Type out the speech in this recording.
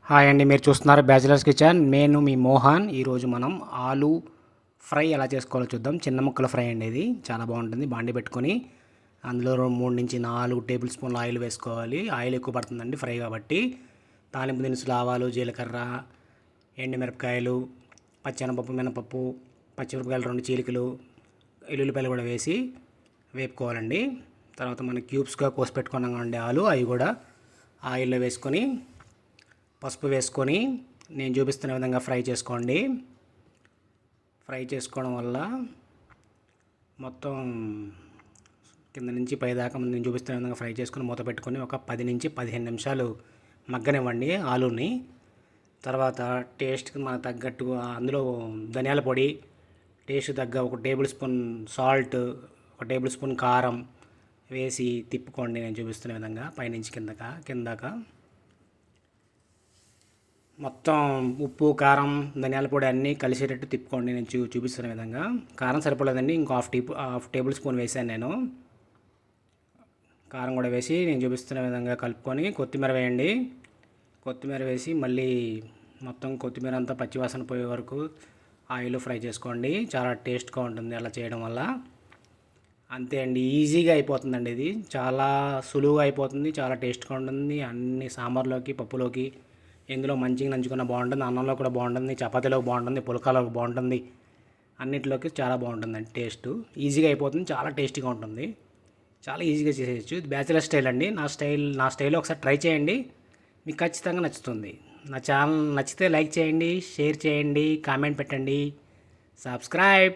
Hi అండి, మీరు చూస్తున్నారు బ్యాచిలర్స్ కిచెన్. నేను మీ మోహన్. ఈరోజు మనం ఆలు ఫ్రై ఎలా చేసుకోవాలో చూద్దాం. చిన్న ముక్కల ఫ్రై అండి, ఇది చాలా బాగుంటుంది. బాండి పెట్టుకొని అందులో 3 నుంచి 4 టేబుల్ స్పూన్ల ఆయిల్ వేసుకోవాలి. ఆయిల్ ఎక్కువ పడుతుందండి ఫ్రై కాబట్టి. తాలింపు దినుసులు, ఆవాలు, జీలకర్ర, ఎండుమిరపకాయలు, పచ్చెనపప్పు, మినపప్పు, పచ్చిమిరపకాయలు 2 చీలికలు, ఎల్లుల్లిపాయలు కూడా వేసి వేపుకోవాలండి. తర్వాత మనం క్యూబ్స్గా కోసి పెట్టుకున్నాం అండి ఆలు, అవి కూడా ఆయిల్లో వేసుకొని పసుపు వేసుకొని నేను చూపిస్తున్న విధంగా ఫ్రై చేసుకోండి. ఫ్రై చేసుకోవడం వల్ల మొత్తం కింద నుంచి పై దాకా నేను చూపిస్తున్న విధంగా ఫ్రై చేసుకొని మూత పెట్టుకొని ఒక 10 నుంచి 15 నిమిషాలు మగ్గనివ్వండి ఆలుని. తర్వాత టేస్ట్కి మనకు తగ్గట్టుగా అందులో ధనియాల పొడి, టేస్ట్ తగ్గ 1 table spoon salt, 1 table spoon కారం వేసి తిప్పుకోండి. నేను చూపిస్తున్న విధంగా పైనుంచి కిందాక మొత్తం ఉప్పు, కారం, ధనియాల పొడి అన్నీ కలిసేటట్టు తిప్పుకోండి. నేను చూపిస్తున్న విధంగా. కారం సరిపోలేదండి, ఇంకో హాఫ్ టేబుల్ స్పూన్ వేసాను నేను. కారం కూడా వేసి నేను చూపిస్తున్న విధంగా కలుపుకొని కొత్తిమీర వేయండి. కొత్తిమీర వేసి మళ్ళీ మొత్తం కొత్తిమీర అంతా పచ్చివాసన పోయే వరకు ఆయిల్ ఫ్రై చేసుకోండి. చాలా టేస్ట్గా ఉంటుంది అలా చేయడం వల్ల. అంతే అండి, ఈజీగా అయిపోతుందండి. ఇది చాలా సులువుగా అయిపోతుంది, చాలా టేస్ట్గా ఉంటుంది. అన్ని సాంబార్లోకి, పప్పులోకి, ఇందులో మంచిగా నంచుకున్న బాగుంటుంది. అన్నంలో కూడా బాగుంటుంది, చపాతీలోకి బాగుంటుంది, పుల్కాలోకి బాగుంటుంది. అన్నిటిలోకి చాలా బాగుంటుందండి. టేస్ట్ ఈజీగా అయిపోతుంది, చాలా టేస్టీగా ఉంటుంది. చాలా ఈజీగా చేసేయచ్చు. ఇది బ్యాచిలర్ స్టైల్ అండి. నా స్టైల్లో ఒకసారి ట్రై చేయండి, మీకు ఖచ్చితంగా నచ్చుతుంది. నా ఛానల్ నచ్చితే లైక్ చేయండి, షేర్ చేయండి, కామెంట్ పెట్టండి, సబ్స్క్రైబ్.